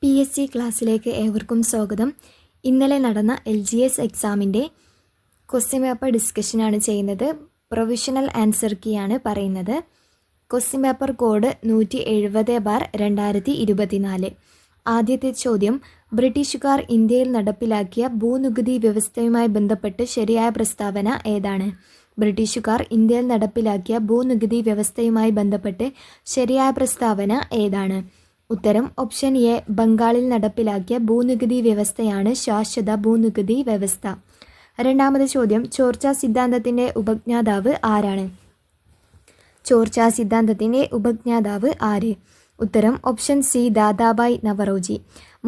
PSC ക്ലാസ്സിലേക്ക് ഏവർക്കും സ്വാഗതം. ഇന്നലെ നടന്ന LGS എക്സാമിൻ്റെ ക്വസ്റ്റ്യൻ പേപ്പർ ഡിസ്കഷനാണ് ചെയ്യുന്നത്. പ്രൊവിഷണൽ ആൻസർ കീയാണ് പറയുന്നത്. Question paper code 170/2024. ആദ്യത്തെ ചോദ്യം, ബ്രിട്ടീഷുകാർ ഇന്ത്യയിൽ നടപ്പിലാക്കിയ ഭൂനികുതി വ്യവസ്ഥയുമായി ബന്ധപ്പെട്ട് ശരിയായ പ്രസ്താവന ഏതാണ്? ബ്രിട്ടീഷുകാർ ഇന്ത്യയിൽ നടപ്പിലാക്കിയ ഭൂനികുതി വ്യവസ്ഥയുമായി ബന്ധപ്പെട്ട് ശരിയായ പ്രസ്താവന ഏതാണ്? ഉത്തരം ഓപ്ഷൻ എ, ബംഗാളിൽ നടപ്പിലാക്കിയ ഭൂനികുതി വ്യവസ്ഥയാണ് ശാശ്വത ഭൂനികുതി വ്യവസ്ഥ. രണ്ടാമത് ചോദ്യം, ചോർച്ചാ സിദ്ധാന്തത്തിൻ്റെ ഉപജ്ഞാതാവ് ആരാണ്? ചോർച്ചാ സിദ്ധാന്തത്തിൻ്റെ ഉപജ്ഞാതാവ് ആര്? ഉത്തരം ഓപ്ഷൻ സി, ദാദാഭായ് നവറോജി.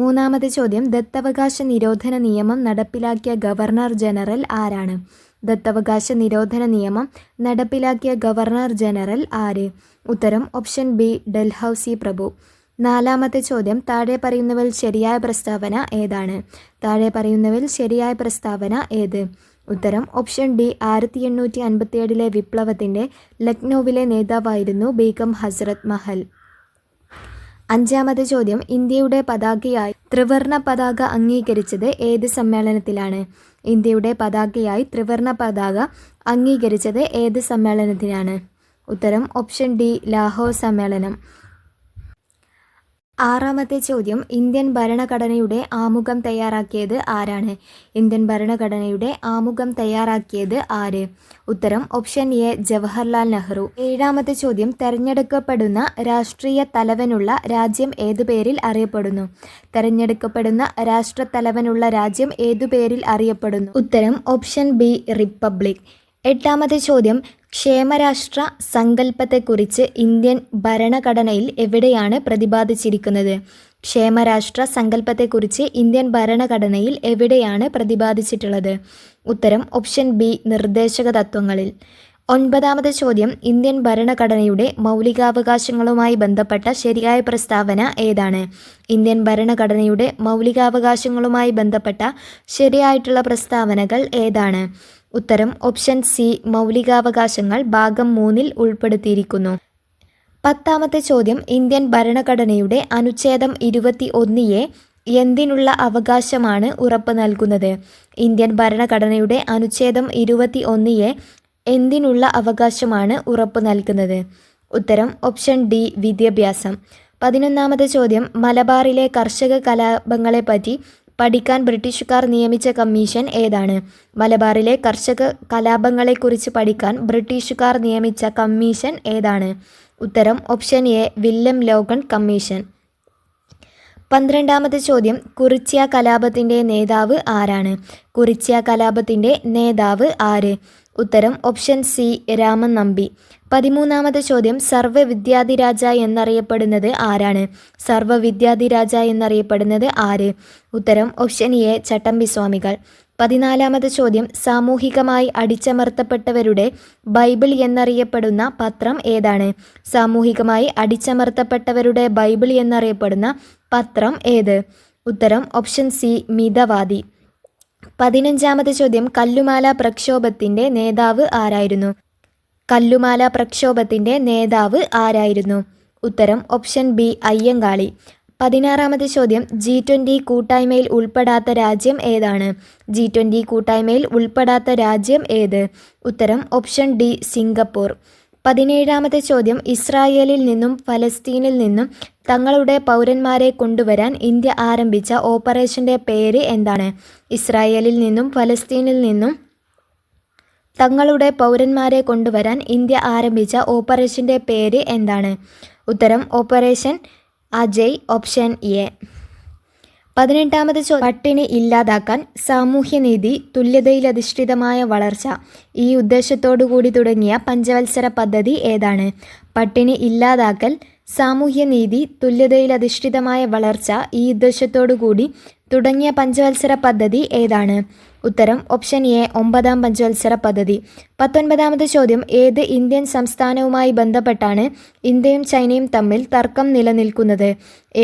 മൂന്നാമത് ചോദ്യം, ദത്തവകാശ നിരോധന നിയമം നടപ്പിലാക്കിയ ഗവർണർ ജനറൽ ആരാണ്? ദത്തവകാശ നിരോധന നിയമം നടപ്പിലാക്കിയ ഗവർണർ ജനറൽ ആര്? ഉത്തരം ഓപ്ഷൻ ബി, ഡൽഹൌസി പ്രഭു. നാലാമത്തെ ചോദ്യം, താഴെ പറയുന്നവയിൽ ശരിയായ പ്രസ്താവന ഏതാണ്? താഴെ പറയുന്നവയിൽ ശരിയായ പ്രസ്താവന ഏത്? ഉത്തരം ഓപ്ഷൻ ഡി, 1857 വിപ്ലവത്തിൻ്റെ ലക്നൌവിലെ നേതാവായിരുന്നു ബീഗം ഹസ്രത്ത് മഹൽ. അഞ്ചാമത്തെ ചോദ്യം, ഇന്ത്യയുടെ പതാകയായി ത്രിവർണ പതാക അംഗീകരിച്ചത് ഏത് സമ്മേളനത്തിലാണ്? ഇന്ത്യയുടെ പതാകയായി ത്രിവർണ പതാക അംഗീകരിച്ചത് ഏത് സമ്മേളനത്തിലാണ്? ഉത്തരം ഓപ്ഷൻ ഡി, ലാഹോർ സമ്മേളനം. ആറാമത്തെ ചോദ്യം, ഇന്ത്യൻ ഭരണഘടനയുടെ ആമുഖം തയ്യാറാക്കിയത് ആരാണ്? ഇന്ത്യൻ ഭരണഘടനയുടെ ആമുഖം തയ്യാറാക്കിയത് ആര്? ഉത്തരം ഓപ്ഷൻ എ, ജവഹർലാൽ നെഹ്റു. ഏഴാമത്തെ ചോദ്യം, തെരഞ്ഞെടുക്കപ്പെടുന്ന രാഷ്ട്രീയ തലവനുള്ള രാജ്യം ഏതു പേരിൽ അറിയപ്പെടുന്നു? തെരഞ്ഞെടുക്കപ്പെടുന്ന രാഷ്ട്രത്തലവനുള്ള രാജ്യം ഏതു പേരിൽ അറിയപ്പെടുന്നു? ഉത്തരം ഓപ്ഷൻ ബി, റിപ്പബ്ലിക്. എട്ടാമത്തെ ചോദ്യം, ക്ഷേമരാഷ്ട്ര സങ്കല്പത്തെക്കുറിച്ച് ഇന്ത്യൻ ഭരണഘടനയിൽ എവിടെയാണ് പ്രതിപാദിച്ചിരിക്കുന്നത്? ക്ഷേമരാഷ്ട്ര സങ്കല്പത്തെക്കുറിച്ച് ഇന്ത്യൻ ഭരണഘടനയിൽ എവിടെയാണ് പ്രതിപാദിച്ചിട്ടുള്ളത്? ഉത്തരം ഓപ്ഷൻ ബി, നിർദ്ദേശക തത്വങ്ങളിൽ. ഒൻപതാമത്തെ ചോദ്യം, ഇന്ത്യൻ ഭരണഘടനയുടെ മൗലികാവകാശങ്ങളുമായി ബന്ധപ്പെട്ട ശരിയായ പ്രസ്താവന ഏതാണ്? ഇന്ത്യൻ ഭരണഘടനയുടെ മൗലികാവകാശങ്ങളുമായി ബന്ധപ്പെട്ട ശരിയായിട്ടുള്ള പ്രസ്താവനകൾ ഏതാണ്? ഉത്തരം ഓപ്ഷൻ സി, മൗലികാവകാശങ്ങൾ ഭാഗം 3 ഉൾപ്പെടുത്തിയിരിക്കുന്നു. പത്താമത്തെ ചോദ്യം, ഇന്ത്യൻ ഭരണഘടനയുടെ അനുച്ഛേദം 21A എന്തിനുള്ള അവകാശമാണ് ഉറപ്പ് നൽകുന്നത്? ഇന്ത്യൻ ഭരണഘടനയുടെ അനുച്ഛേദം 21A എന്തിനുള്ള അവകാശമാണ് ഉറപ്പ് നൽകുന്നത്? ഉത്തരം ഓപ്ഷൻ ഡി, വിദ്യാഭ്യാസം. 11ാമത്തെ ചോദ്യം, മലബാറിലെ കർഷക കലാപങ്ങളെപ്പറ്റി പഠിക്കാൻ ബ്രിട്ടീഷുകാർ നിയമിച്ച കമ്മീഷൻ ഏതാണ്? മലബാറിലെ കർഷക കലാപങ്ങളെക്കുറിച്ച് പഠിക്കാൻ ബ്രിട്ടീഷുകാർ നിയമിച്ച കമ്മീഷൻ ഏതാണ്? ഉത്തരം option A, William Logan commission. 12ാമത്തെ ചോദ്യം, കുറിച്യ കലാപത്തിൻ്റെ നേതാവ് ആരാണ്? കുറിച്യ കലാപത്തിൻ്റെ നേതാവ് ആര്? ഉത്തരം ഓപ്ഷൻ സി, രാമൻ നമ്പി. 13ാമത്തെ ചോദ്യം, സർവ്വവിദ്യാധിരാജ എന്നറിയപ്പെടുന്നത് ആരാണ്? സർവ്വവിദ്യാധിരാജ എന്നറിയപ്പെടുന്നത് ആര്? ഉത്തരം ഓപ്ഷൻ എ, ചട്ടമ്പിസ്വാമികൾ. 14ാമത്തെ ചോദ്യം, സാമൂഹികമായി അടിച്ചമർത്തപ്പെട്ടവരുടെ ബൈബിൾ എന്നറിയപ്പെടുന്ന പത്രം ഏതാണ്? സാമൂഹികമായി അടിച്ചമർത്തപ്പെട്ടവരുടെ ബൈബിൾ എന്നറിയപ്പെടുന്ന പത്രം ഏത്? ഉത്തരം ഓപ്ഷൻ സി, മിതവാദി. 15ാമത്തെ ചോദ്യം, കല്ലുമാല പ്രക്ഷോഭത്തിൻ്റെ നേതാവ് ആരായിരുന്നു? കല്ലുമാല പ്രക്ഷോഭത്തിൻ്റെ നേതാവ് ആരായിരുന്നു? ഉത്തരം ഓപ്ഷൻ ബി, അയ്യങ്കാളി. 16ാമത്തെ ചോദ്യം, G20 കൂട്ടായ്മയിൽ ഉൾപ്പെടാത്ത രാജ്യം ഏതാണ്? G20 കൂട്ടായ്മയിൽ ഉൾപ്പെടാത്ത രാജ്യം ഏത്? ഉത്തരം ഓപ്ഷൻ ഡി, സിംഗപ്പൂർ. 17ാമത്തെ ചോദ്യം, ഇസ്രായേലിൽ നിന്നും ഫലസ്തീനിൽ നിന്നും തങ്ങളുടെ പൗരന്മാരെ കൊണ്ടുവരാൻ ഇന്ത്യ ആരംഭിച്ച ഓപ്പറേഷൻ്റെ പേര് എന്താണ്? ഇസ്രായേലിൽ നിന്നും ഫലസ്തീനിൽ നിന്നും തങ്ങളുടെ പൗരന്മാരെ കൊണ്ടുവരാൻ ഇന്ത്യ ആരംഭിച്ച ഓപ്പറേഷൻ്റെ പേര് എന്താണ്? ഉത്തരം ഓപ്പറേഷൻ അജയ്, ഓപ്ഷൻ എ. 18ാമത്തെ ചോദ്യം, പട്ടിണി ഇല്ലാതാക്കാൻ സാമൂഹ്യനീതി തുല്യതയിലധിഷ്ഠിതമായ വളർച്ച ഈ ഉദ്ദേശത്തോടുകൂടി തുടങ്ങിയ പഞ്ചവത്സര പദ്ധതി ഏതാണ്? പട്ടിണി ഇല്ലാതാക്കൽ, സാമൂഹ്യനീതി, തുല്യതയിലധിഷ്ഠിതമായ വളർച്ച ഈ ഉദ്ദേശത്തോടുകൂടി തുടങ്ങിയ പഞ്ചവത്സര പദ്ധതി ഏതാണ്? ഉത്തരം ഓപ്ഷൻ എ, 9ാം പഞ്ചവത്സര പദ്ധതി. 19ാമത്തെ ചോദ്യം, ഏത് ഇന്ത്യൻ സംസ്ഥാനവുമായി ബന്ധപ്പെട്ടാണ് ഇന്ത്യയും ചൈനയും തമ്മിൽ തർക്കം നിലനിൽക്കുന്നത്?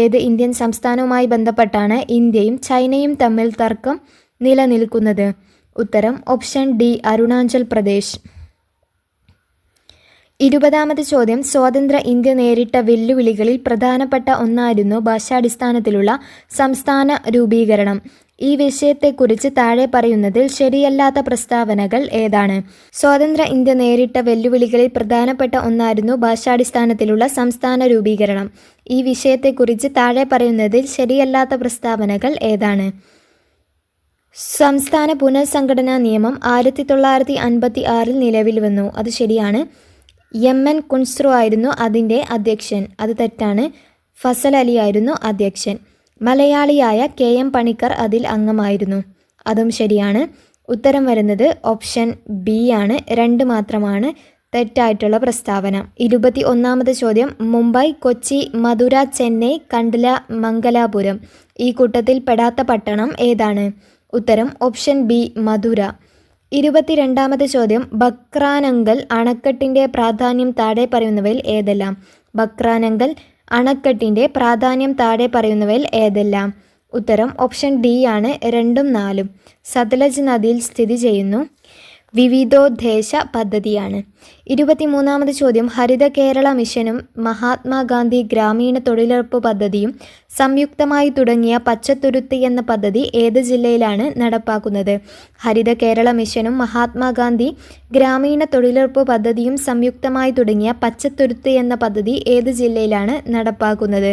ഏത് ഇന്ത്യൻ സംസ്ഥാനവുമായി ബന്ധപ്പെട്ടാണ് ഇന്ത്യയും ചൈനയും തമ്മിൽ തർക്കം നിലനിൽക്കുന്നത്? ഉത്തരം ഓപ്ഷൻ ഡി, അരുണാചൽ പ്രദേശ്. 20ാമത് ചോദ്യം, സ്വതന്ത്ര ഇന്ത്യ നേരിട്ട വെല്ലുവിളികളിൽ പ്രധാനപ്പെട്ട ഒന്നായിരുന്നു ഭാഷാടിസ്ഥാനത്തിലുള്ള സംസ്ഥാന രൂപീകരണം. ഈ വിഷയത്തെക്കുറിച്ച് താഴെ പറയുന്നതിൽ ശരിയല്ലാത്ത പ്രസ്താവനകൾ ഏതാണ്? സ്വതന്ത്ര ഇന്ത്യ നേരിട്ട വെല്ലുവിളികളിൽ പ്രധാനപ്പെട്ട ഒന്നായിരുന്നു ഭാഷാടിസ്ഥാനത്തിലുള്ള സംസ്ഥാന രൂപീകരണം. ഈ വിഷയത്തെക്കുറിച്ച് താഴെ പറയുന്നതിൽ ശരിയല്ലാത്ത പ്രസ്താവനകൾ ഏതാണ്? സംസ്ഥാന പുനഃസംഘടനാ നിയമം 1956 നിലവിൽ വന്നു. അത് ശരിയാണ്. MN കുൻസ്രു ആയിരുന്നു അതിൻ്റെ അധ്യക്ഷൻ. അത് തെറ്റാണ്. ഫസൽ അലി ആയിരുന്നു അധ്യക്ഷൻ. മലയാളിയായ KM പണിക്കർ അതിൽ അംഗമായിരുന്നു. അതും ശരിയാണ്. ഉത്തരം വരുന്നത് ഓപ്ഷൻ ബി ആണ്. 2 മാത്രമാണ് തെറ്റായിട്ടുള്ള പ്രസ്താവന. 21ാമത് ചോദ്യം, മുംബൈ, കൊച്ചി, മധുര, ചെന്നൈ, കണ്ട്ല, മംഗലാപുരം ഈ കൂട്ടത്തിൽ പെടാത്ത പട്ടണം ഏതാണ്? ഉത്തരം ഓപ്ഷൻ ബി മധുര. 22ാമത് ചോദ്യം, ബക്രാനങ്കൽ അണക്കെട്ടിൻ്റെ പ്രാധാന്യം താഴെ പറയുന്നവയിൽ ഏതെല്ലാം? ബക്രാനങ്കൽ അണക്കെട്ടിൻ്റെ പ്രാധാന്യം താഴെ പറയുന്നവയിൽ ഏതെല്ലാം? ഉത്തരം ഓപ്ഷൻ ഡി ആണ്. 2ഉം 4ഉം. സത്ലജ് നദിയിൽ സ്ഥിതി ചെയ്യുന്നു. വിവിധോദ്ദേശ പദ്ധതിയാണ്. 23ാമത് ചോദ്യം, ഹരിത കേരള മിഷനും മഹാത്മാഗാന്ധി ഗ്രാമീണ തൊഴിലുറപ്പ് പദ്ധതിയും സംയുക്തമായി തുടങ്ങിയ പച്ചത്തുരുത്ത് എന്ന പദ്ധതി ഏത് ജില്ലയിലാണ് നടപ്പാക്കുന്നത്? ഹരിത കേരള മിഷനും മഹാത്മാഗാന്ധി ഗ്രാമീണ തൊഴിലുറപ്പ് പദ്ധതിയും സംയുക്തമായി തുടങ്ങിയ പച്ചത്തുരുത്ത് എന്ന പദ്ധതി ഏത് ജില്ലയിലാണ് നടപ്പാക്കുന്നത്?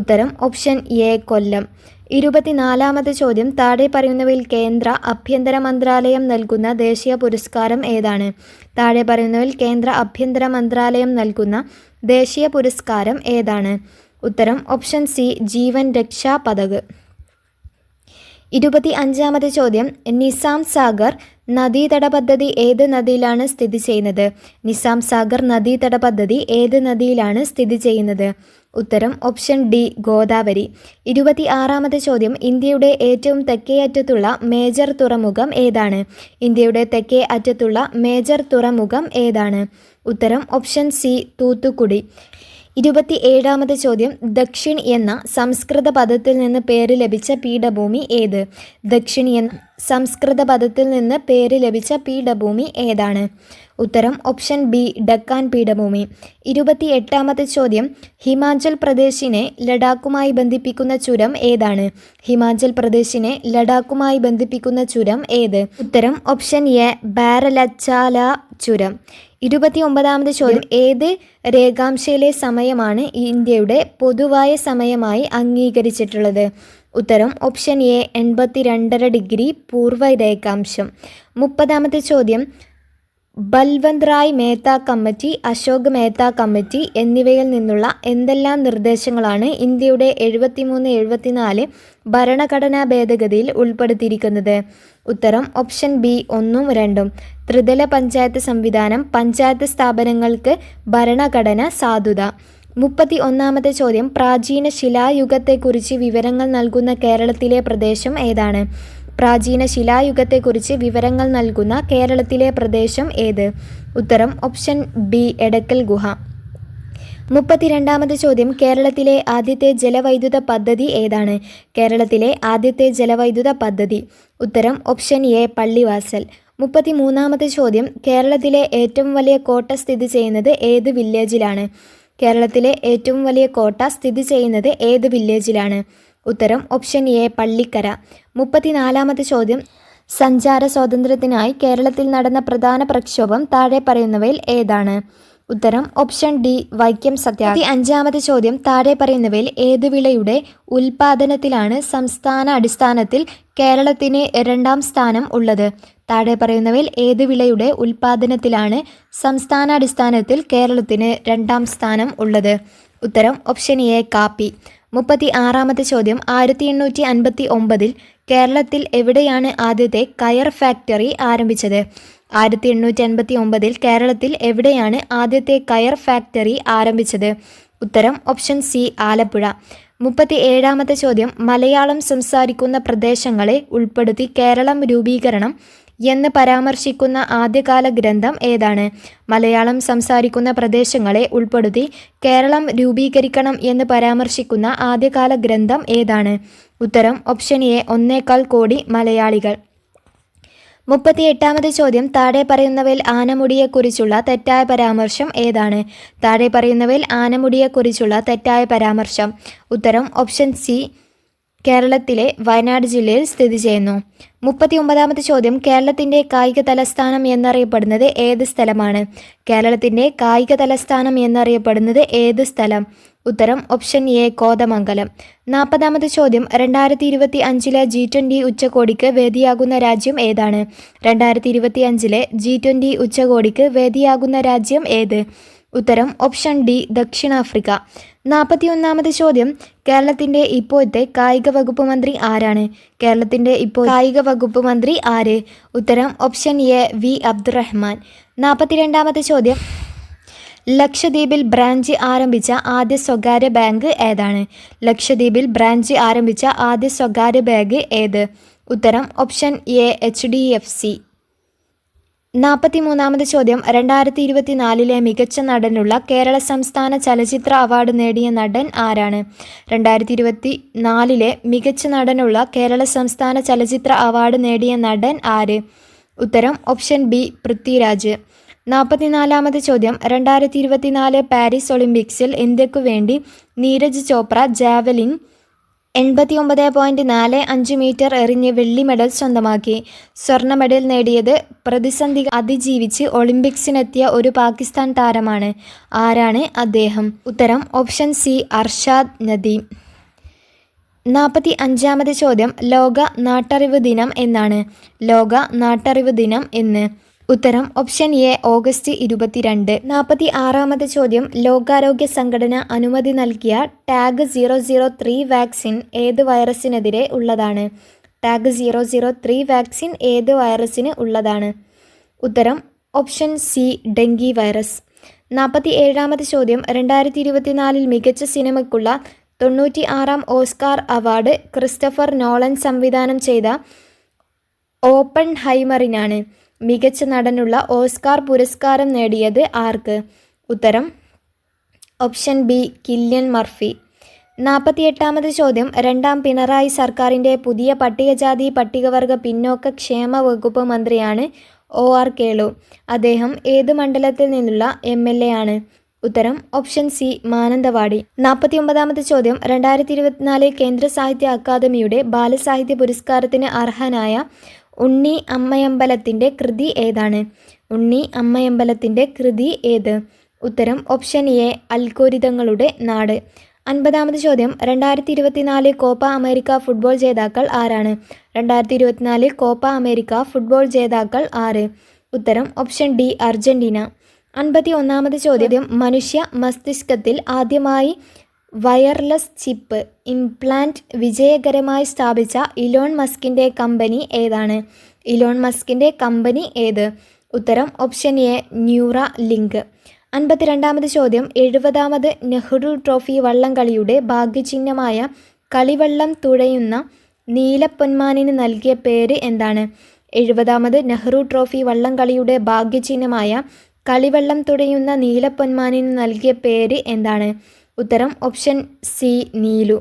ഉത്തരം ഓപ്ഷൻ എ കൊല്ലം. 24ാമത് ചോദ്യം, താഴെ പറയുന്നവയിൽ കേന്ദ്ര ആഭ്യന്തര മന്ത്രാലയം നൽകുന്ന ദേശീയ പുരസ്കാരം ഏതാണ്? താഴെ പറയുന്നവയിൽ കേന്ദ്ര ആഭ്യന്തര മന്ത്രാലയം നൽകുന്ന ദേശീയ പുരസ്കാരം ഏതാണ്? ഉത്തരം ഓപ്ഷൻ സി ജീവൻ രക്ഷാ പതക്. 25ാമത് ചോദ്യം, നിസാം സാഗർ നദീതട പദ്ധതി ഏത് നദിയിലാണ് സ്ഥിതി ചെയ്യുന്നത്? നിസാം സാഗർ നദീതട പദ്ധതി ഏത് നദിയിലാണ് സ്ഥിതി ചെയ്യുന്നത്? ഉത്തരം ഓപ്ഷൻ ഡി ഗോദാവരി. 26ാമത് ചോദ്യം, ഇന്ത്യയുടെ ഏറ്റവും തെക്കേ അറ്റത്തുള്ള മേജർ തുറമുഖം ഏതാണ്? ഇന്ത്യയുടെ തെക്കേ അറ്റത്തുള്ള മേജർ തുറമുഖം ഏതാണ്? ഉത്തരം ഓപ്ഷൻ സി തൂത്തുക്കുടി. 27ാമത് ചോദ്യം, ദക്ഷിൺ എന്ന സംസ്കൃത പദത്തിൽ നിന്ന് പേര് ലഭിച്ച പീഠഭൂമി ഏത്? ദക്ഷിൺ എന്ന സംസ്കൃത പദത്തിൽ നിന്ന് പേര് ലഭിച്ച പീഠഭൂമി ഏതാണ്? ഉത്തരം ഓപ്ഷൻ ബി ഡക്കാൻ പീഠഭൂമി. 28ാമത് ചോദ്യം, ഹിമാചൽ പ്രദേശിനെ ലഡാക്കുമായി ബന്ധിപ്പിക്കുന്ന ചുരം ഏതാണ്? ഹിമാചൽ പ്രദേശിനെ ലഡാക്കുമായി ബന്ധിപ്പിക്കുന്ന ചുരം ഏത്? ഉത്തരം ഓപ്ഷൻ എ ബാരലച്ചാല ചുരം. 29ാമത് ചോദ്യം, ഏത് രേഖാംശയിലെ സമയമാണ് ഇന്ത്യയുടെ പൊതുവായ സമയമായി അംഗീകരിച്ചിട്ടുള്ളത്? ഉത്തരം ഓപ്ഷൻ എ 82.5 ഡിഗ്രി പൂർവ്വ രേഖാംശം. 30ാമത്തെ ചോദ്യം, ബൽവന്ത് റായ് മേത്ത കമ്മിറ്റി, അശോക് മേത്ത കമ്മിറ്റി എന്നിവയിൽ നിന്നുള്ള എന്തെല്ലാം നിർദ്ദേശങ്ങളാണ് ഇന്ത്യയുടെ 73-74 ഭരണഘടനാ ഭേദഗതിയിൽ ഉൾപ്പെടുത്തിയിരിക്കുന്നത്? ഉത്തരം ഓപ്ഷൻ ബി 1ഉം 2ഉം. ത്രിതല പഞ്ചായത്ത് സംവിധാനം, പഞ്ചായത്ത് സ്ഥാപനങ്ങൾക്ക് ഭരണഘടന സാധുത. 31ാമത്തെ ചോദ്യം, പ്രാചീന ശിലായുഗത്തെക്കുറിച്ച് വിവരങ്ങൾ നൽകുന്ന കേരളത്തിലെ പ്രദേശം ഏതാണ്? പ്രാചീന ശിലായുഗത്തെക്കുറിച്ച് വിവരങ്ങൾ നൽകുന്ന കേരളത്തിലെ പ്രദേശം ഏത്? ഉത്തരം ഓപ്ഷൻ ബി എടക്കൽ ഗുഹ. 32ാമത് ചോദ്യം, കേരളത്തിലെ ആദ്യത്തെ ജലവൈദ്യുത പദ്ധതി ഏതാണ്? കേരളത്തിലെ ആദ്യത്തെ ജലവൈദ്യുത പദ്ധതി. ഉത്തരം ഓപ്ഷൻ എ പള്ളിവാസൽ. 33ാമത് ചോദ്യം, കേരളത്തിലെ ഏറ്റവും വലിയ കോട്ട സ്ഥിതി ചെയ്യുന്നത് ഏത് വില്ലേജിലാണ്? കേരളത്തിലെ ഏറ്റവും വലിയ കോട്ട സ്ഥിതി ചെയ്യുന്നത് ഏത് വില്ലേജിലാണ്? ഉത്തരം ഓപ്ഷൻ എ പള്ളിക്കര. 34ാമത് ചോദ്യം, സഞ്ചാര സ്വാതന്ത്ര്യത്തിനായി കേരളത്തിൽ നടന്ന പ്രധാന പ്രക്ഷോഭം താഴെ പറയുന്നവയിൽ ഏതാണ്? ഉത്തരം ഓപ്ഷൻ ഡി വൈക്കം സത്യാഗ്രഹം. 35ാമത് ചോദ്യം, താഴെ പറയുന്നവയിൽ ഏത് വിളയുടെ ഉൽപാദനത്തിലാണ് സംസ്ഥാന അടിസ്ഥാനത്തിൽ കേരളത്തിന് 2ാം സ്ഥാനം ഉള്ളത്? താഴെ പറയുന്നവയിൽ ഏത് വിളയുടെ ഉൽപാദനത്തിലാണ് സംസ്ഥാനാടിസ്ഥാനത്തിൽ കേരളത്തിന് 2ാം സ്ഥാനം ഉള്ളത്? ഉത്തരം ഓപ്ഷൻ എ കാപ്പി. 36ാമത്തെ ചോദ്യം, 1859 കേരളത്തിൽ എവിടെയാണ് ആദ്യത്തെ കയർ ഫാക്ടറി ആരംഭിച്ചത്? 1859 കേരളത്തിൽ എവിടെയാണ് ആദ്യത്തെ കയർ ഫാക്ടറി ആരംഭിച്ചത്? ഉത്തരം ഓപ്ഷൻ സി ആലപ്പുഴ. 37ാമത്തെ ചോദ്യം, മലയാളം സംസാരിക്കുന്ന പ്രദേശങ്ങളെ ഉൾപ്പെടുത്തി കേരളം രൂപീകരണം എന്ന് പരാമർശിക്കുന്ന ആദ്യകാല ഗ്രന്ഥം ഏതാണ്? മലയാളം സംസാരിക്കുന്ന പ്രദേശങ്ങളെ ഉൾപ്പെടുത്തി കേരളം രൂപീകരിക്കണം എന്ന് പരാമർശിക്കുന്ന ആദ്യകാല ഗ്രന്ഥം ഏതാണ്? ഉത്തരം ഓപ്ഷൻ എ 1.25 കോടി മലയാളികൾ. 38ാമത്തെ ചോദ്യം താഴെ പറയുന്നവയിൽ ആനമുടിയെക്കുറിച്ചുള്ള തെറ്റായ പരാമർശം ഏതാണ്? താഴെ പറയുന്നവയിൽ ആനമുടിയെക്കുറിച്ചുള്ള തെറ്റായ പരാമർശം. ഉത്തരം ഓപ്ഷൻ സി, കേരളത്തിലെ വയനാട് ജില്ലയിൽ സ്ഥിതി ചെയ്യുന്നു. 39ാമത്തെ ചോദ്യം കേരളത്തിൻ്റെ കായിക തലസ്ഥാനം എന്നറിയപ്പെടുന്നത് ഏത് സ്ഥലമാണ്? കേരളത്തിൻ്റെ കായിക തലസ്ഥാനം എന്നറിയപ്പെടുന്നത് ഏത് സ്ഥലം? ഉത്തരം ഓപ്ഷൻ എ, കോതമംഗലം. 40ാമത്തെ ചോദ്യം 2025 G20 ഉച്ചകോടിക്ക് വേദിയാകുന്ന രാജ്യം ഏതാണ്? 2025 G20 ഉച്ചകോടിക്ക് വേദിയാകുന്ന രാജ്യം ഏത്? ഉത്തരം ഓപ്ഷൻ ഡി, ദക്ഷിണാഫ്രിക്ക. 41ാമത്തെ ചോദ്യം കേരളത്തിൻ്റെ ഇപ്പോഴത്തെ കായിക വകുപ്പ് മന്ത്രി ആരാണ്? കേരളത്തിൻ്റെ ഇപ്പോൾ കായിക വകുപ്പ് മന്ത്രി ആര്? ഉത്തരം ഓപ്ഷൻ എ, വി അബ്ദുറഹ്മാൻ. 42ാമത്തെ ചോദ്യം ലക്ഷദ്വീപിൽ ബ്രാഞ്ച് ആരംഭിച്ച ആദ്യ സ്വകാര്യ ബാങ്ക് ഏതാണ്? ലക്ഷദ്വീപിൽ ബ്രാഞ്ച് ആരംഭിച്ച ആദ്യ സ്വകാര്യ ബാങ്ക് ഏത്? ഉത്തരം ഓപ്ഷൻ എ, HDFC. 43ാമത്തെ ചോദ്യം 2024 മികച്ച നടനുള്ള കേരള സംസ്ഥാന ചലച്ചിത്ര അവാർഡ് നേടിയ നടൻ ആരാണ്? 2024 മികച്ച നടനുള്ള കേരള സംസ്ഥാന ചലച്ചിത്ര അവാർഡ് നേടിയ നടൻ ആര്? ഉത്തരം ഓപ്ഷൻ ബി, പൃഥ്വിരാജ്. 44ാമത്തെ ചോദ്യം 2024 പാരീസ് ഒളിമ്പിക്സിൽ ഇന്ത്യക്കു വേണ്ടി നീരജ് ചോപ്ര ജാവലിൻ 89.45 മീറ്റർ എറിഞ്ഞ് വെള്ളി മെഡൽ സ്വന്തമാക്കി. സ്വർണ്ണ മെഡൽ നേടിയത് പ്രതിസന്ധി അതിജീവിച്ച് ഒളിമ്പിക്സിനെത്തിയ ഒരു പാകിസ്ഥാൻ താരമാണ്. ആരാണ് അദ്ദേഹം? ഉത്തരം ഓപ്ഷൻ സി, അർഷാദ് നദീം. 45ാമത്തെ ചോദ്യം ലോക നാട്ടറിവ് ദിനം എന്നാണ്? ലോക നാട്ടറിവ് ദിനം എന്ന്? ഉത്തരം ഓപ്ഷൻ എ, ഓഗസ്റ്റ് 22. 46ാമത്തെ ചോദ്യം ലോകാരോഗ്യ സംഘടന അനുമതി നൽകിയ ടാഗ് 003 വാക്സിൻ ഏത് വൈറസിനെതിരെ ഉള്ളതാണ്? ടാഗ് 003 വാക്സിൻ ഏത് വൈറസിന് ഉള്ളതാണ്? ഉത്തരം ഓപ്ഷൻ സി, ഡെങ്കി വൈറസ്. 47ാമത്തെ ചോദ്യം 2024 മികച്ച സിനിമയ്ക്കുള്ള 96ാം ഓസ്കാർ അവാർഡ് ക്രിസ്റ്റഫർ നോളൻ സംവിധാനം ചെയ്ത ഓപ്പൺഹൈമറിനാണ്. മികച്ച നടനുള്ള ഓസ്കാർ പുരസ്കാരം നേടിയത് ആർക്ക്? ഉത്തരം ഓപ്ഷൻ ബി, കിലിയൻ മർഫി. 48ാമത്തെ ചോദ്യം രണ്ടാം പിണറായി സർക്കാരിൻ്റെ പുതിയ പട്ടികജാതി പട്ടികവർഗ പിന്നോക്ക ക്ഷേമ വകുപ്പ് മന്ത്രിയാണ് OR കേളു. അദ്ദേഹം ഏത് മണ്ഡലത്തിൽ നിന്നുള്ള MLA ആണ്? ഉത്തരം ഓപ്ഷൻ സി, മാനന്തവാടി. 49ാമത്തെ ചോദ്യം 2024 കേന്ദ്ര സാഹിത്യ അക്കാദമിയുടെ ബാലസാഹിത്യ പുരസ്കാരത്തിന് അർഹനായ ഉണ്ണി അമ്മയമ്പലത്തിൻ്റെ കൃതി ഏതാണ്? ഉണ്ണി അമ്മയമ്പലത്തിൻ്റെ കൃതി ഏത്? ഉത്തരം ഓപ്ഷൻ എ, അൽഗോരിതങ്ങളുടെ നാട്. 50ാമത് ചോദ്യം 2024 കോപ്പ അമേരിക്ക ഫുട്ബോൾ ജേതാക്കൾ ആരാണ്? 2024 കോപ്പ അമേരിക്ക ഫുട്ബോൾ ജേതാക്കൾ ആര്? ഉത്തരം ഓപ്ഷൻ ഡി, അർജന്റീന. 51ാമത് ചോദ്യം മനുഷ്യ മസ്തിഷ്കത്തിൽ ആദ്യമായി വയർലെസ് ചിപ്പ് ഇംപ്ലാന്റ് വിജയകരമായി സ്ഥാപിച്ച ഇലോൺ മസ്കിൻ്റെ കമ്പനി ഏതാണ്? ഇലോൺ മസ്കിൻ്റെ കമ്പനി ഏത്? ഉത്തരം ഓപ്ഷൻ എ, ന്യൂറ ലിങ്ക്. 52ാമത് ചോദ്യം 70ാമത് നെഹ്റു ട്രോഫി വള്ളംകളിയുടെ ഭാഗ്യചിഹ്നമായ കളിവള്ളം തുഴയുന്ന നീലപ്പൊന്മാനിന് നൽകിയ പേര് എന്താണ്? 70ാമത് നെഹ്റു ട്രോഫി വള്ളംകളിയുടെ ഭാഗ്യചിഹ്നമായ കളിവള്ളം തുഴയുന്ന നീലപ്പൊന്മാനിന് നൽകിയ പേര് എന്താണ്? ഉത്തരം ഓപ്ഷൻ സി, നീലു.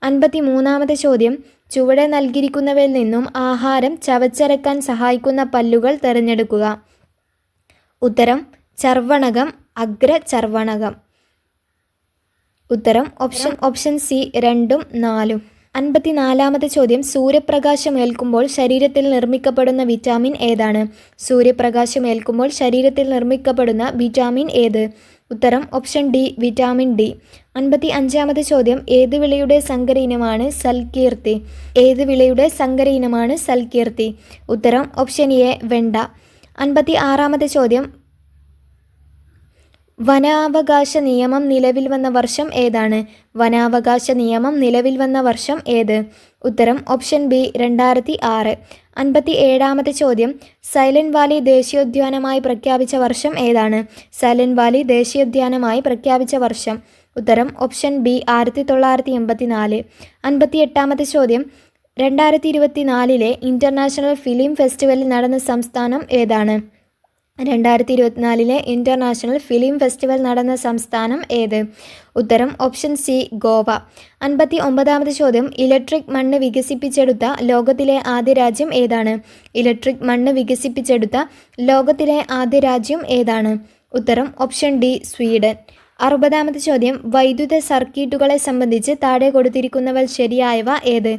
53ാമത്തെ ചോദ്യം ചുവടെ നൽകിയിരിക്കുന്നവയിൽ നിന്നും ആഹാരം ചവച്ചരക്കാൻ സഹായിക്കുന്ന പല്ലുകൾ തിരഞ്ഞെടുക്കുക. ഉത്തരം ചർവണകം, അഗ്രചർവണകം. ഉത്തരം ഓപ്ഷൻ സി, 2ഉം 4ഉം. 54ാമത്തെ ചോദ്യം സൂര്യപ്രകാശം ഏൽക്കുമ്പോൾ ശരീരത്തിൽ നിർമ്മിക്കപ്പെടുന്ന വിറ്റാമിൻ ഏതാണ്? സൂര്യപ്രകാശം ഏൽക്കുമ്പോൾ ശരീരത്തിൽ നിർമ്മിക്കപ്പെടുന്ന വിറ്റാമിൻ ഏത്? ഉത്തരം ഓപ്ഷൻ ഡി, വിറ്റാമിൻ ഡി. 55ാമത്തെ ചോദ്യം ഏത് വിളയുടെ സങ്കര ഇനമാണ് സൽകീർത്തി? ഏത് വിളയുടെ സങ്കര ഇനമാണ് സൽകീർത്തി? ഉത്തരം ഓപ്ഷൻ എ, വെണ്ട. 56ാമത്തെ ചോദ്യം വനാവകാശ നിയമം നിലവിൽ വന്ന വർഷം ഏതാണ്? വനാവകാശ നിയമം നിലവിൽ വന്ന വർഷം ഏത്? ഉത്തരം ഓപ്ഷൻ ബി, 2006. 57ാമത്തെ ചോദ്യം സൈലന്റ് വാലി ദേശീയോദ്യാനമായി പ്രഖ്യാപിച്ച വർഷം ഏതാണ്? സൈലന്റ് വാലി ദേശീയോദ്യാനമായി പ്രഖ്യാപിച്ച വർഷം? ഉത്തരം ഓപ്ഷൻ ബി, 1984. 58ാമത്തെ ചോദ്യം 2024 ഇൻ്റർനാഷണൽ ഫിലിം ഫെസ്റ്റിവലിൽ നടന്ന സംസ്ഥാനം ഏതാണ്? 2024 ഇൻ്റർനാഷണൽ ഫിലിം ഫെസ്റ്റിവൽ നടന്ന സംസ്ഥാനം ഏത്? ഉത്തരം ഓപ്ഷൻ സി ഗോവ. 59-ാമത് ചോദ്യം, ഇലക്ട്രിക് മണ്ണ് വികസിപ്പിച്ചെടുത്ത ലോകത്തിലെ ആദ്യ രാജ്യം ഏതാണ്? ഇലക്ട്രിക് മണ്ണ് വികസിപ്പിച്ചെടുത്ത ലോകത്തിലെ ആദ്യ രാജ്യം ഏതാണ്? ഉത്തരം ഓപ്ഷൻ ഡി സ്വീഡൻ. 60-ാമത് ചോദ്യം, വൈദ്യുത സർക്യൂട്ടുകളെ സംബന്ധിച്ച് താഴെ കൊടുത്തിരിക്കുന്നവൽ ശരിയായവ ഏത്?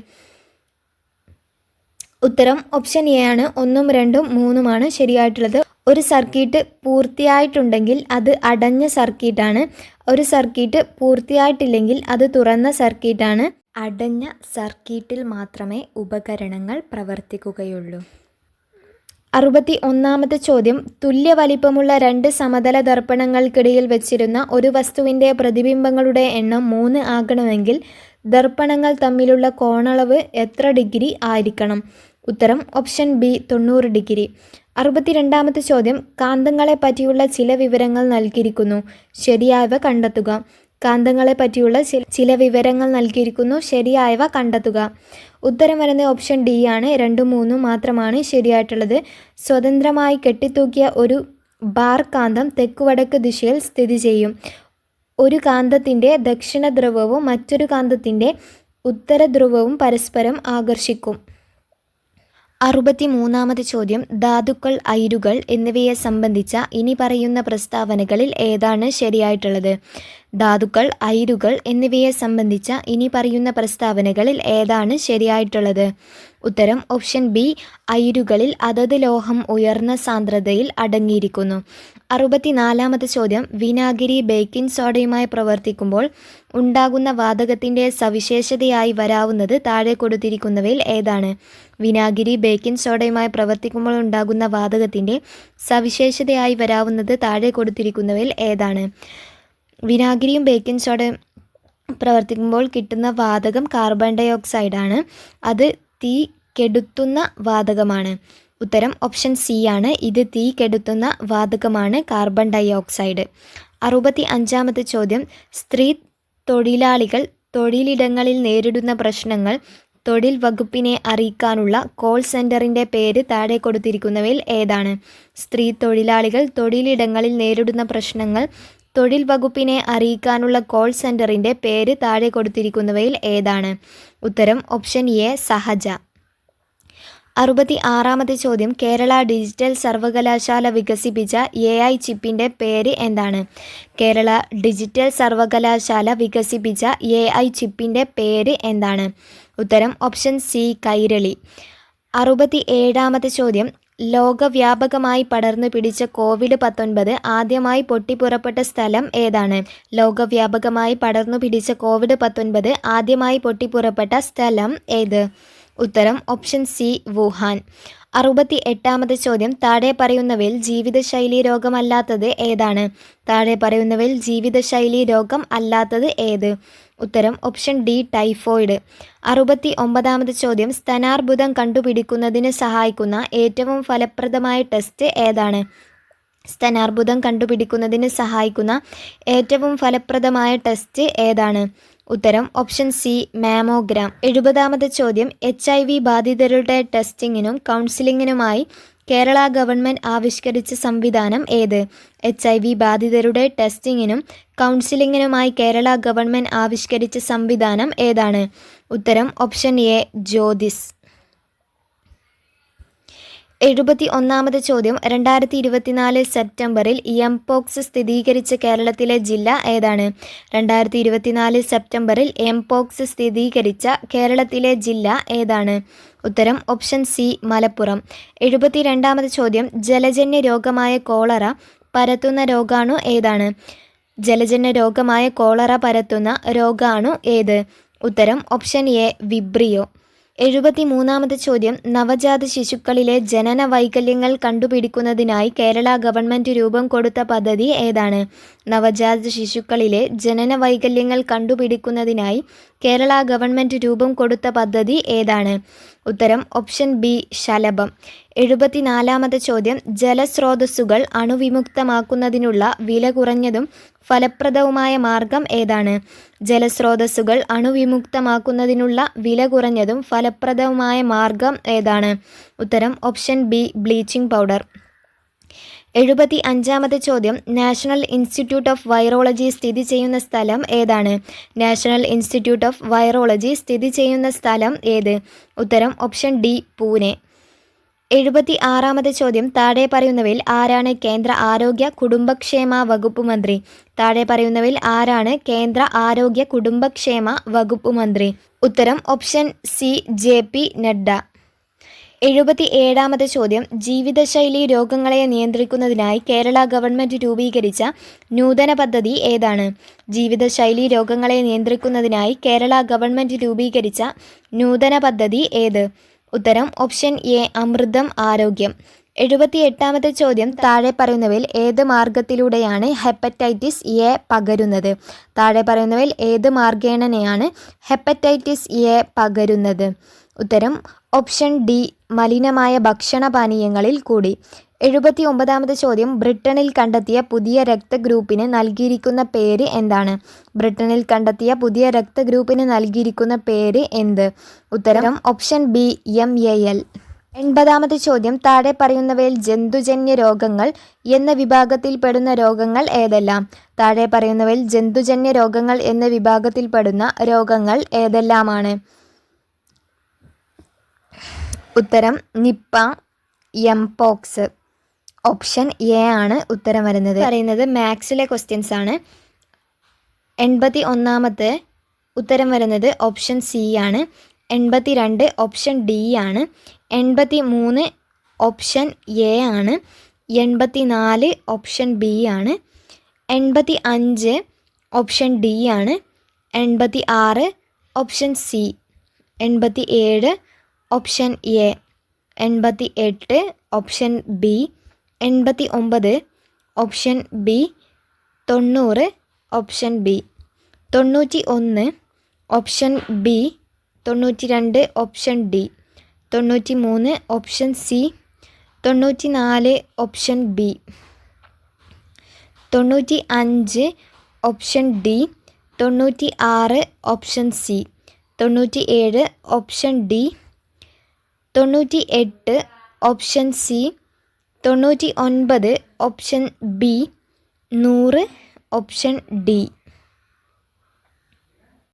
ഉത്തരം ഓപ്ഷൻ എ ആണ്. 1, 2, 3 ശരിയായിട്ടുള്ളത്. ഒരു സർക്യൂട്ട് പൂർത്തിയായിട്ടുണ്ടെങ്കിൽ അത് അടഞ്ഞ സർക്യൂട്ടാണ്. ഒരു സർക്യൂട്ട് പൂർത്തിയായിട്ടില്ലെങ്കിൽ അത് തുറന്ന സർക്യൂട്ടാണ്. അടഞ്ഞ സർക്യൂട്ടിൽ മാത്രമേ ഉപകരണങ്ങൾ പ്രവർത്തിക്കുകയുള്ളൂ. 61-ാമത്തെ ചോദ്യം, തുല്യ വലിപ്പമുള്ള 2 സമതല ദർപ്പണങ്ങൾക്കിടയിൽ വെച്ചിരുന്ന ഒരു വസ്തുവിൻ്റെ പ്രതിബിംബങ്ങളുടെ എണ്ണം 3 ആകണമെങ്കിൽ ദർപ്പണങ്ങൾ തമ്മിലുള്ള കോണളവ് എത്ര ഡിഗ്രി ആയിരിക്കണം? ഉത്തരം ഓപ്ഷൻ ബി 90 ഡിഗ്രി. 62-ാമത്തെ ചോദ്യം, കാന്തങ്ങളെ പറ്റിയുള്ള ചില വിവരങ്ങൾ നൽകിയിരിക്കുന്നു. ശരിയായവ കണ്ടെത്തുക. കാന്തങ്ങളെ പറ്റിയുള്ള ചില വിവരങ്ങൾ നൽകിയിരിക്കുന്നു. ശരിയായവ കണ്ടെത്തുക. ഉത്തരം വരുന്നത് ഓപ്ഷൻ ഡി ആണ്. 2, 3 മാത്രമാണ് ശരിയായിട്ടുള്ളത്. സ്വതന്ത്രമായി കെട്ടിത്തൂക്കിയ ഒരു ബാർ കാന്തം തെക്കുവടക്ക് ദിശയിൽ സ്ഥിതി ചെയ്യും. ഒരു കാന്തത്തിൻ്റെ ദക്ഷിണ ധ്രുവവും മറ്റൊരു കാന്തത്തിൻ്റെ ഉത്തര ധ്രുവവും പരസ്പരം ആകർഷിക്കും. 63-ാമത് ചോദ്യം, ധാതുക്കൾ, അയിരുകൾ എന്നിവയെ സംബന്ധിച്ച ഇനി പറയുന്ന പ്രസ്താവനകളിൽ ഏതാണ് ശരിയായിട്ടുള്ളത്? ധാതുക്കൾ, അയിരുകൾ എന്നിവയെ സംബന്ധിച്ച ഇനി പറയുന്ന പ്രസ്താവനകളിൽ ഏതാണ് ശരിയായിട്ടുള്ളത്? ഉത്തരം ഓപ്ഷൻ ബി, അയിരുകളിൽ അതത് ലോഹം ഉയർന്ന സാന്ദ്രതയിൽ അടങ്ങിയിരിക്കുന്നു. 64-ാമത് ചോദ്യം, വിനാഗിരി ബേക്കിംഗ് സോഡയുമായി പ്രവർത്തിക്കുമ്പോൾ ഉണ്ടാകുന്ന വാതകത്തിൻ്റെ സവിശേഷതയായി വരാവുന്നത് താഴെ കൊടുത്തിരിക്കുന്നവയിൽ ഏതാണ്? വിനാഗിരി ബേക്കിംഗ് സോഡയുമായി പ്രവർത്തിക്കുമ്പോൾ ഉണ്ടാകുന്ന വാതകത്തിൻ്റെ സവിശേഷതയായി വരാവുന്നത് താഴെ കൊടുത്തിരിക്കുന്നവയിൽ ഏതാണ്? വിനാഗിരിയും ബേക്കിംഗ് സോഡയും പ്രവർത്തിക്കുമ്പോൾ കിട്ടുന്ന വാതകം കാർബൺ ഡൈ ഓക്സൈഡാണ്. അത് തീ കെടുത്തുന്ന വാതകമാണ്. ഉത്തരം ഓപ്ഷൻ സി ആണ്. ഇത് തീ കെടുത്തുന്ന വാതകമാണ് കാർബൺ ഡൈ ഓക്സൈഡ്. 65-ാമത്തെ ചോദ്യം, സ്ത്രീ തൊഴിലാളികൾ തൊഴിലിടങ്ങളിൽ നേരിടുന്ന പ്രശ്നങ്ങൾ തൊഴിൽ വകുപ്പിനെ അറിയിക്കാനുള്ള കോൾ സെൻ്ററിൻ്റെ പേര് താഴെ കൊടുത്തിരിക്കുന്നവയിൽ ഏതാണ്? സ്ത്രീ തൊഴിലാളികൾ തൊഴിലിടങ്ങളിൽ നേരിടുന്ന പ്രശ്നങ്ങൾ തൊഴിൽ വകുപ്പിനെ അറിയിക്കാനുള്ള കോൾ സെൻ്ററിൻ്റെ പേര് താഴെ കൊടുത്തിരിക്കുന്നവയിൽ ഏതാണ്? ഉത്തരം ഓപ്ഷൻ എ സഹജ. 66-ാമത്തെ ചോദ്യം, കേരള ഡിജിറ്റൽ സർവകലാശാല വികസിപ്പിച്ച AI ചിപ്പിൻ്റെ പേര് എന്താണ്? കേരള ഡിജിറ്റൽ സർവകലാശാല വികസിപ്പിച്ച AI ചിപ്പിൻ്റെ പേര് എന്താണ്? ഉത്തരം ഓപ്ഷൻ സി കൈരളി. 67-ാമത്തെ ചോദ്യം, ലോകവ്യാപകമായി പടർന്നു പിടിച്ച COVID-19 ആദ്യമായി പൊട്ടിപ്പുറപ്പെട്ട സ്ഥലം ഏതാണ്? ലോകവ്യാപകമായി പടർന്നു പിടിച്ച COVID-19 ആദ്യമായി പൊട്ടിപ്പുറപ്പെട്ട സ്ഥലം ഏത്? ഉത്തരം ഓപ്ഷൻ സി വുഹാൻ. 68-ാമത്തെ ചോദ്യം, താഴെ പറയുന്നവയിൽ ജീവിതശൈലി രോഗമല്ലാത്തത് ഏതാണ്? താഴെ പറയുന്നവയിൽ ജീവിതശൈലി രോഗം അല്ലാത്തത് ഏത്? ഉത്തരം ഓപ്ഷൻ ഡി ടൈഫോയിഡ്. 69-ാമത്തെ ചോദ്യം, സ്തനാർബുദം കണ്ടുപിടിക്കുന്നതിന് സഹായിക്കുന്ന ഏറ്റവും ഫലപ്രദമായ ടെസ്റ്റ് ഏതാണ്? സ്തനാർബുദം കണ്ടുപിടിക്കുന്നതിന് സഹായിക്കുന്ന ഏറ്റവും ഫലപ്രദമായ ടെസ്റ്റ് ഏതാണ്? ഉത്തരം ഓപ്ഷൻ സി മാമോഗ്രാം. 70-ാമത്തെ ചോദ്യം, HIV ബാധിതരുടെ ടെസ്റ്റിങ്ങിനും കൗൺസിലിങ്ങിനുമായി കേരള ഗവൺമെൻറ് ആവിഷ്കരിച്ച സംവിധാനം ഏത്? HIV ബാധിതരുടെ ടെസ്റ്റിങ്ങിനും കൗൺസിലിങ്ങിനുമായി കേരള ഗവൺമെൻറ് ആവിഷ്കരിച്ച സംവിധാനം ഏതാണ്? ഉത്തരം ഓപ്ഷൻ എ ജ്യോതിസ്. 71-ാമത് ചോദ്യം, 2024 സെപ്റ്റംബറിൽ എംപോക്സ് സ്ഥിരീകരിച്ച കേരളത്തിലെ ജില്ല ഏതാണ്? 2024 സെപ്റ്റംബറിൽ എംപോക്സ് സ്ഥിരീകരിച്ച കേരളത്തിലെ ജില്ല ഏതാണ്? ഉത്തരം ഓപ്ഷൻ സി മലപ്പുറം. 72-ാമത് ചോദ്യം, ജലജന്യ രോഗമായ കോളറ പരത്തുന്ന രോഗാണു ഏതാണ്? ജലജന്യ രോഗമായ കോളറ പരത്തുന്ന രോഗാണു ഏത്? ഉത്തരം ഓപ്ഷൻ എ വിബ്രിയോ. 73-ാമത് ചോദ്യം, നവജാത ശിശുക്കളിലെ ജനന വൈകല്യങ്ങൾ കണ്ടുപിടിക്കുന്നതിനായി കേരള ഗവൺമെൻറ് രൂപം കൊടുത്ത പദ്ധതി ഏതാണ്? നവജാത ശിശുക്കളിലെ ജനന വൈകല്യങ്ങൾ കണ്ടുപിടിക്കുന്നതിനായി കേരള ഗവൺമെൻറ് രൂപം കൊടുത്ത പദ്ധതി ഏതാണ്? ഉത്തരം ഓപ്ഷൻ ബി ശലഭം. 74-ാമത് ചോദ്യം, ജലസ്രോതസ്സുകൾ അണുവിമുക്തമാക്കുന്നതിനുള്ള വില കുറഞ്ഞതും ഫലപ്രദവുമായ മാർഗം ഏതാണ്? ജലസ്രോതസ്സുകൾ അണുവിമുക്തമാക്കുന്നതിനുള്ള വില കുറഞ്ഞതും ഫലപ്രദവുമായ മാർഗം ഏതാണ്? ഉത്തരം ഓപ്ഷൻ ബി ബ്ലീച്ചിങ് പൗഡർ. 75-ാമത്തെ ചോദ്യം, നാഷണൽ ഇൻസ്റ്റിറ്റ്യൂട്ട് ഓഫ് വൈറോളജി സ്ഥിതി ചെയ്യുന്ന സ്ഥലം ഏതാണ്? നാഷണൽ ഇൻസ്റ്റിറ്റ്യൂട്ട് ഓഫ് വൈറോളജി സ്ഥിതി ചെയ്യുന്ന സ്ഥലം ഏത്? ഉത്തരം ഓപ്ഷൻ ഡി, പൂനെ. 76-ാമത്തെ ചോദ്യം, താഴെ പറയുന്നവയിൽ ആരാണ് കേന്ദ്ര ആരോഗ്യ കുടുംബക്ഷേമ വകുപ്പ് മന്ത്രി? താഴെ പറയുന്നവയിൽ ആരാണ് കേന്ദ്ര ആരോഗ്യ കുടുംബക്ഷേമ വകുപ്പ് മന്ത്രി? ഉത്തരം ഓപ്ഷൻ സി, JP നഡ്ഡ. 77-ാമത്തെ ചോദ്യം, ജീവിതശൈലി രോഗങ്ങളെ നിയന്ത്രിക്കുന്നതിനായി കേരള ഗവൺമെൻറ് രൂപീകരിച്ച നൂതന പദ്ധതി ഏതാണ്? ജീവിതശൈലി രോഗങ്ങളെ നിയന്ത്രിക്കുന്നതിനായി കേരള ഗവൺമെൻറ് രൂപീകരിച്ച നൂതന പദ്ധതി ഏത്? ഉത്തരം ഓപ്ഷൻ എ, അമൃതം ആരോഗ്യം. 78-ാമത്തെ ചോദ്യം, താഴെ പറയുന്നവയിൽ ഏത് മാർഗത്തിലൂടെയാണ് ഹെപ്പറ്റൈറ്റിസ് എ പകരുന്നത്? താഴെ പറയുന്നവയിൽ ഏത് മാർഗേണയാണ് ഹെപ്പറ്റൈറ്റിസ് എ പകരുന്നത്? ഉത്തരം ഓപ്ഷൻ ഡി, മലിനമായ ഭക്ഷണപാനീയങ്ങളിൽ കൂടി. 79-ാമത്തെ ചോദ്യം, ബ്രിട്ടനിൽ കണ്ടെത്തിയ പുതിയ രക്തഗ്രൂപ്പിന് നൽകിയിരിക്കുന്ന പേര് എന്താണ്? ബ്രിട്ടനിൽ കണ്ടെത്തിയ പുതിയ രക്തഗ്രൂപ്പിന് നൽകിയിരിക്കുന്ന പേര് എന്ത്? ഉത്തരം ഓപ്ഷൻ ബി, MAL. 80-ാമത്തെ ചോദ്യം, താഴെ പറയുന്നവയിൽ ജന്തുജന്യ രോഗങ്ങൾ എന്ന വിഭാഗത്തിൽപ്പെടുന്ന രോഗങ്ങൾ ഏതെല്ലാം? താഴെ പറയുന്നവയിൽ ജന്തുജന്യ രോഗങ്ങൾ എന്ന വിഭാഗത്തിൽപ്പെടുന്ന രോഗങ്ങൾ ഏതെല്ലാമാണ്? ഉത്തരം നിപ്പ, എംപോക്സ്. ഓപ്ഷൻ എ ആണ് ഉത്തരം വരുന്നത്. പറയുന്നത് മാത്സിലെ ക്വസ്റ്റ്യൻസ് ആണ്. 81-ാമത്തെ ഉത്തരം വരുന്നത് ഓപ്ഷൻ സി ആണ്. 82 ഓപ്ഷൻ ഡി ആണ്. 83 ഓപ്ഷൻ എ ആണ്. 84 ഓപ്ഷൻ ബി ആണ്. 85 ഓപ്ഷൻ ഡി ആണ്. 86 option C. 87 option A. 88 option B. 89 option B. 90 option B. 91 option B. 92 option D. 93 option C. 94 option B. 95 option D. 96 option C. 97 option D. 98 option C. 99 option B. 100 option D.